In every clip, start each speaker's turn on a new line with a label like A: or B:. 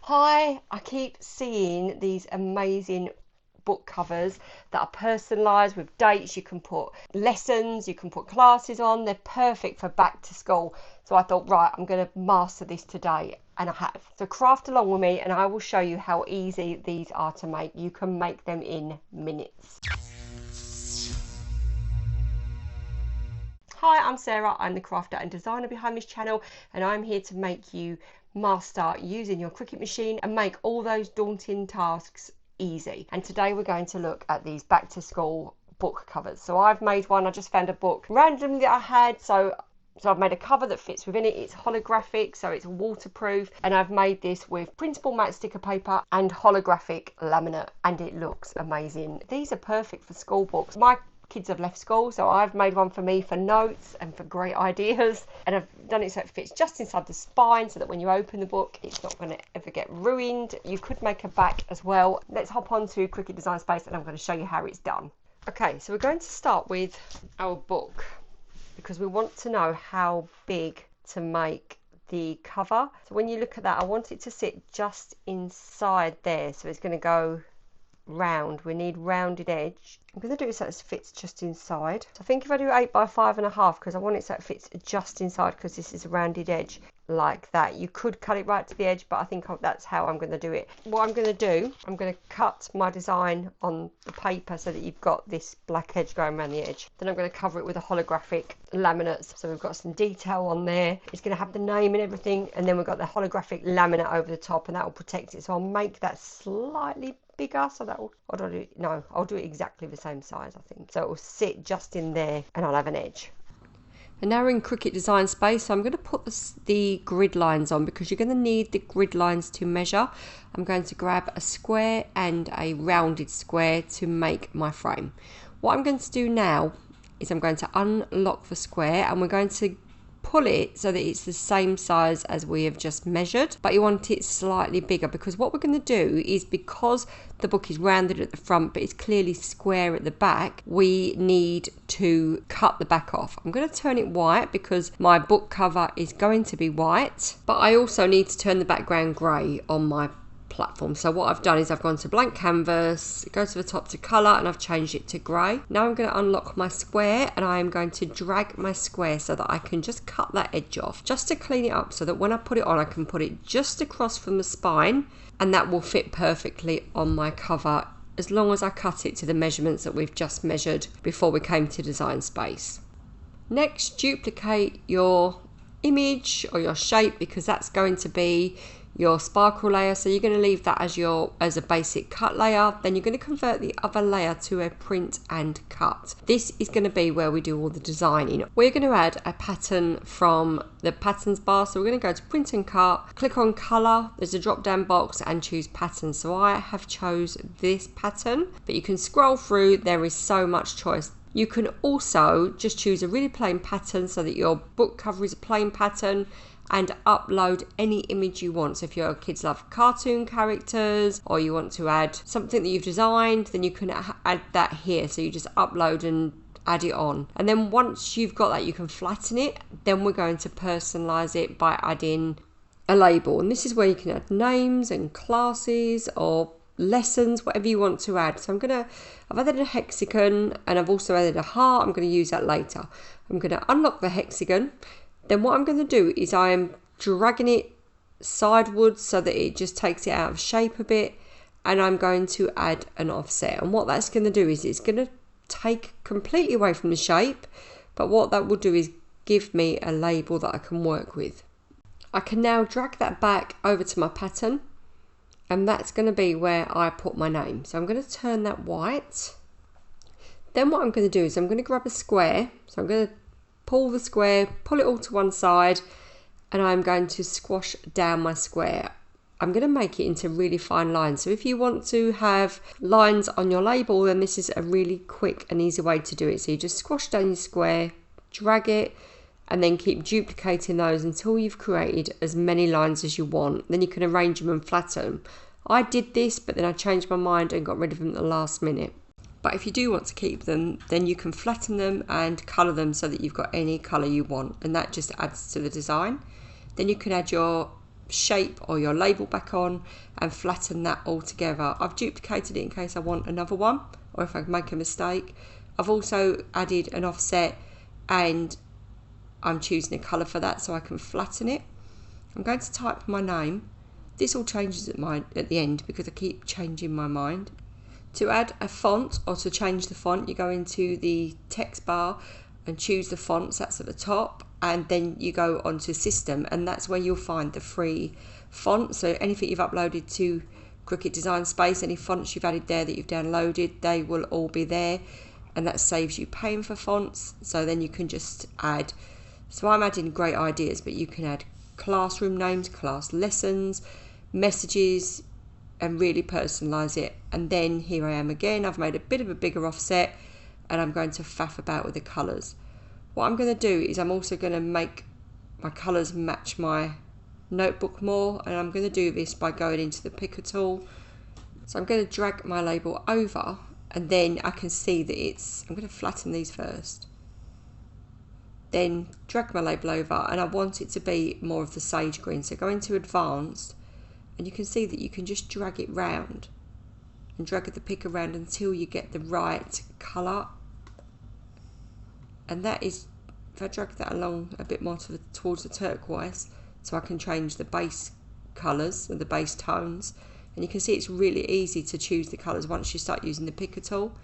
A: Hi, I keep seeing these amazing book covers that are personalised with dates. You can put lessons, you can put classes on. They're perfect for back to school. So I thought, right, I'm going to master this today, and I have. So craft along with me and I will show you how easy these are to make. You can make them in minutes. Hi, I'm Sarah. I'm the crafter and designer behind this channel, and I'm here to make you master using your Cricut machine and make all those daunting tasks easy. And today we're going to look at these back to school book covers. So I've made one. I just found a book randomly that I had, so I've made a cover that fits within it. It's holographic, so it's waterproof, and I've made this with printable matte sticker paper and holographic laminate, and it looks amazing. These are perfect for school books. My kids have left school, so I've made one for me for notes and for great ideas, and I've done it so it fits just inside the spine so that when you open the book it's not going to ever get ruined. You could make a back as well. Let's hop on to Cricut Design Space and I'm going to show you how it's done. Okay, so we're going to start with our book because we want to know how big to make the cover. So when you look at that, I want it to sit just inside there, so it's going to go round. We need rounded edge. I'm going to do it so it fits just inside. So I think if I do 8 by 5.5, because I want it so it fits just inside, because this is a rounded edge like that. You could cut it right to the edge, but I think that's how I'm going to do it. What I'm going to do, I'm going to cut my design on the paper so that you've got this black edge going around the edge. Then I'm going to cover it with a holographic laminate, so we've got some detail on there. It's going to have the name and everything, and then we've got the holographic laminate over the top, and that will protect it. So I'll make that slightly bigger, so that will, I'll do it exactly the same size, I think. So it will sit just in there and I'll have an edge. And now we're in Cricut Design Space, so I'm going to put the grid lines on because you're going to need the grid lines to measure. I'm going to grab a square and a rounded square to make my frame. What I'm going to do now is I'm going to unlock the square and we're going to pull it so that it's the same size as we have just measured, but you want it slightly bigger, because what we're going to do is, because the book is rounded at the front but it's clearly square at the back, we need to cut the back off. I'm going to turn it white because my book cover is going to be white, but I also need to turn the background grey on my platform. So what I've done is I've gone to blank canvas, go to the top to colour, and I've changed it to grey. Now I'm going to unlock my square and I am going to drag my square so that I can just cut that edge off, just to clean it up, so that when I put it on I can put it just across from the spine, and that will fit perfectly on my cover as long as I cut it to the measurements that we've just measured before we came to Design Space. Next, duplicate your image or your shape, because that's going to be your sparkle layer. So you're going to leave that as a basic cut layer. Then you're going to convert the other layer to a print and cut. This is going to be where we do all the designing. We're going to add a pattern from the patterns bar. So we're going to go to print and cut, click on color, there's a drop down box, and choose pattern. So I have chose this pattern, but you can scroll through, there is so much choice. You can also just choose a really plain pattern so that your book cover is a plain pattern, and upload any image you want. So if your kids love cartoon characters, or you want to add something that you've designed, then you can add that here. So you just upload and add it on, and then once you've got that you can flatten it. Then we're going to personalize it by adding a label, and this is where you can add names and classes or lessons, whatever you want to add. So I've added a hexagon and I've also added a heart. I'm going to use that later. I'm going to unlock the hexagon. Then what I'm going to do is I'm dragging it sideways so that it just takes it out of shape a bit, and I'm going to add an offset. And what that's going to do is it's going to take completely away from the shape, but what that will do is give me a label that I can work with. I can now drag that back over to my pattern, and that's going to be where I put my name. So I'm going to turn that white. Then what I'm going to do is I'm going to grab a square. So I'm going to pull the square, pull it all to one side, and I'm going to squash down my square. I'm going to make it into really fine lines. So if you want to have lines on your label, then this is a really quick and easy way to do it. So you just squash down your square, drag it, and then keep duplicating those until you've created as many lines as you want. Then you can arrange them and flatten them. I did this, but then I changed my mind and got rid of them at the last minute. But if you do want to keep them, then you can flatten them and colour them so that you've got any colour you want, and that just adds to the design. Then you can add your shape or your label back on and flatten that all together. I've duplicated it in case I want another one or if I make a mistake. I've also added an offset and I'm choosing a colour for that so I can flatten it. I'm going to type my name. This all changes at the end because I keep changing my mind. To add a font or to change the font, you go into the text bar and choose the fonts, that's at the top, and then you go onto system, and that's where you'll find the free font. So anything you've uploaded to Cricut Design Space, any fonts you've added there that you've downloaded, they will all be there, and that saves you paying for fonts. So then you can just add, so I'm adding great ideas, but you can add classroom names, class lessons, messages, and really personalise it. And then here I am again, I've made a bit of a bigger offset and I'm going to faff about with the colours. What I'm going to do is I'm also going to make my colours match my notebook more, and I'm going to do this by going into the picker tool. So I'm going to drag my label over and then I can see that I'm going to flatten these first. Then drag my label over and I want it to be more of the sage green. So go into advanced and you can see that you can just drag it round and drag the picker around until you get the right colour. And that is, if I drag that along a bit more towards the turquoise, so I can change the base colours and the base tones. And you can see it's really easy to choose the colours once you start using the picker tool.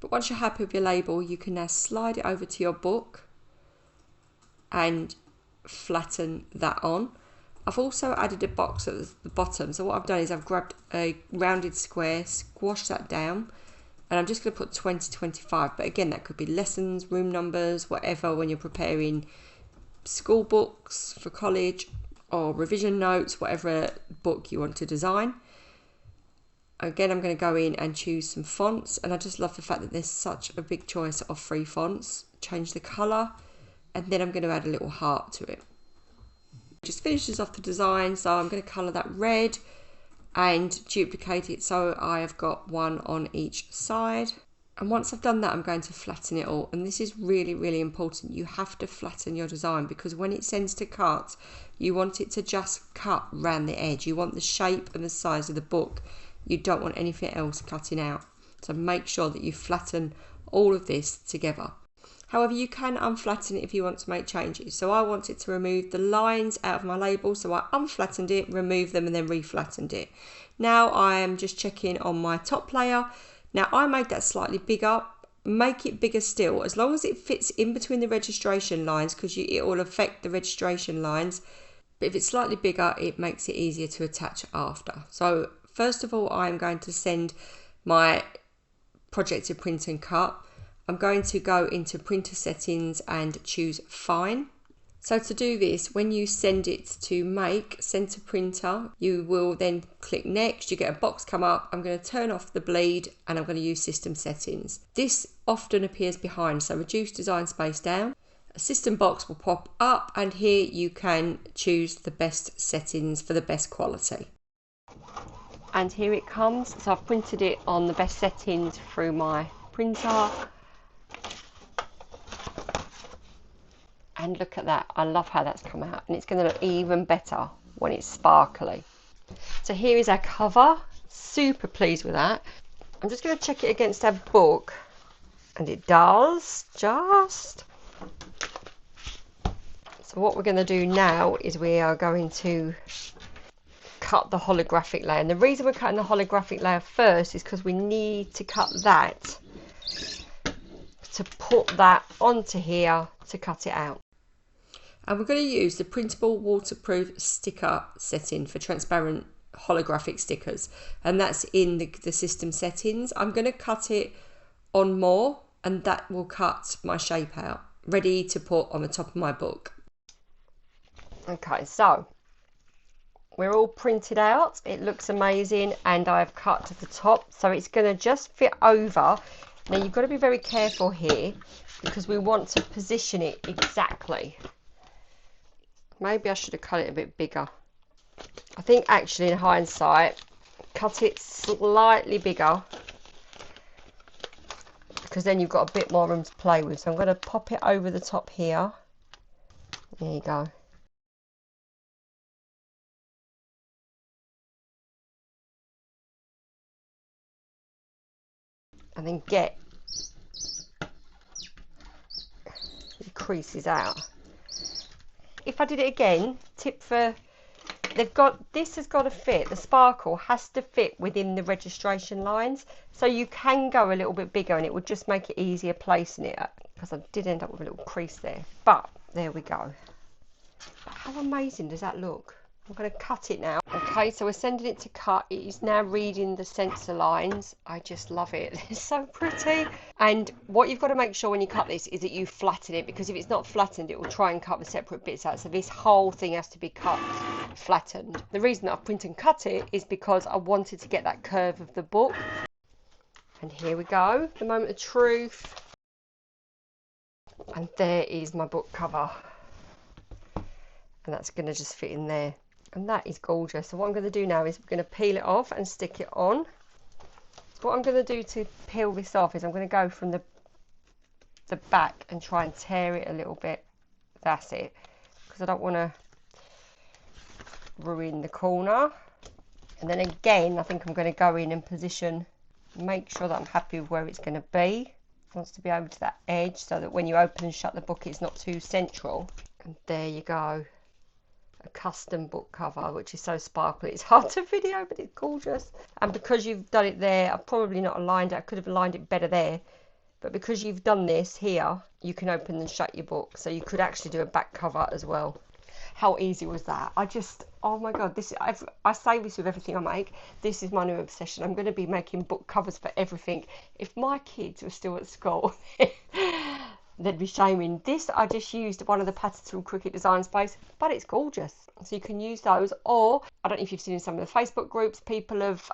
A: But once you're happy with your label, you can now slide it over to your book and flatten that on. I've also added a box at the bottom, so what I've done is I've grabbed a rounded square, squashed that down, and I'm just going to put 2025, but again that could be lessons, room numbers, whatever, when you're preparing school books for college or revision notes, whatever book you want to design. Again, I'm going to go in and choose some fonts, and I just love the fact that there's such a big choice of free fonts. Change the colour, and then I'm going to add a little heart to it. Just finishes off the design, so I'm going to colour that red and duplicate it so I have got one on each side. And once I've done that, I'm going to flatten it all, and this is really, really important. You have to flatten your design because when it sends to cut, you want it to just cut round the edge. You want the shape and the size of the book. You don't want anything else cutting out. So make sure that you flatten all of this together. However, you can unflatten it if you want to make changes. So I wanted to remove the lines out of my label, so I unflattened it, removed them, and then reflattened it. Now I am just checking on my top layer. Now I made that slightly bigger. Make it bigger still, as long as it fits in between the registration lines, because it will affect the registration lines. But if it's slightly bigger, it makes it easier to attach after. So first of all, I'm going to send my project to print and cut. I'm going to go into printer settings and choose fine. So to do this, when you send it to make, send to printer, you will then click next, you get a box come up. I'm going to turn off the bleed and I'm going to use system settings. This often appears behind, so reduce design space down. A system box will pop up and here you can choose the best settings for the best quality. And here it comes. So I've printed it on the best settings through my printer. And look at that, I love how that's come out, and it's going to look even better when it's sparkly. So here is our cover, super pleased with that. I'm just going to check it against our book, and it does, just. So what we're going to do now is we are going to cut the holographic layer, and the reason we're cutting the holographic layer first is because we need to cut that to put that onto here to cut it out. And we're going to use the printable waterproof sticker setting for transparent holographic stickers, and that's in the system settings. I'm going to cut it on more, and that will cut my shape out, ready to put on the top of my book. Okay, so we're all printed out, it looks amazing, and I've cut to the top, so it's going to just fit over. Now you've got to be very careful here because we want to position it exactly. Maybe I should have cut it a bit bigger. I think actually in hindsight, cut it slightly bigger because then you've got a bit more room to play with. So I'm going to pop it over the top here. There you go. and then get the creases out. If I did it again, tip for, this has got to fit, the sparkle has to fit within the registration lines, so you can go a little bit bigger and it would just make it easier placing it, because I did end up with a little crease there, but there we go. How amazing does that look? I'm going to cut it now. Okay, so we're sending it to cut. It is now reading the sensor lines. I just love it. It's so pretty. And what you've got to make sure when you cut this is that you flatten it, because if it's not flattened, it will try and cut the separate bits out. So this whole thing has to be cut flattened. The reason that I've print and cut it is because I wanted to get that curve of the book. And here we go, the moment of truth. And there is my book cover. And that's going to just fit in there. And that is gorgeous. So what I'm going to do now is we're going to peel it off and stick it on. So what I'm going to do to peel this off is I'm going to go from the back and try and tear it a little bit. That's it. Because I don't want to ruin the corner. And then again, I think I'm going to go in and position, make sure that I'm happy with where it's going to be. It wants to be over to that edge so that when you open and shut the book, it's not too central. And there you go. A custom book cover, which is so sparkly it's hard to video, but it's gorgeous. And because you've done it there, I've probably not aligned it, I could have aligned it better there, but because you've done this here, you can open and shut your book, so you could actually do a back cover as well. How easy was that? Oh my god, I say this with everything I make, this is my new obsession. I'm going to be making book covers for everything. If my kids were still at school they'd be shaming. This, I just used one of the patterns from Cricut Design Space, but it's gorgeous. So you can use those, or I don't know if you've seen in some of the Facebook groups, people have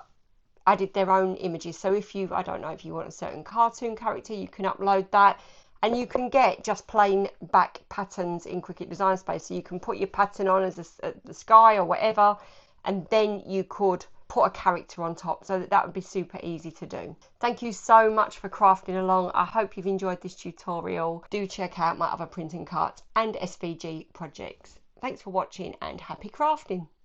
A: added their own images. So if you, I don't know, if you want a certain cartoon character, you can upload that, and you can get just plain back patterns in Cricut Design Space. So you can put your pattern on as the sky or whatever, and then you could put a character on top, so that would be super easy to do. Thank you so much for crafting along. I hope you've enjoyed this tutorial. Do check out my other print and cut and SVG projects. Thanks for watching and happy crafting.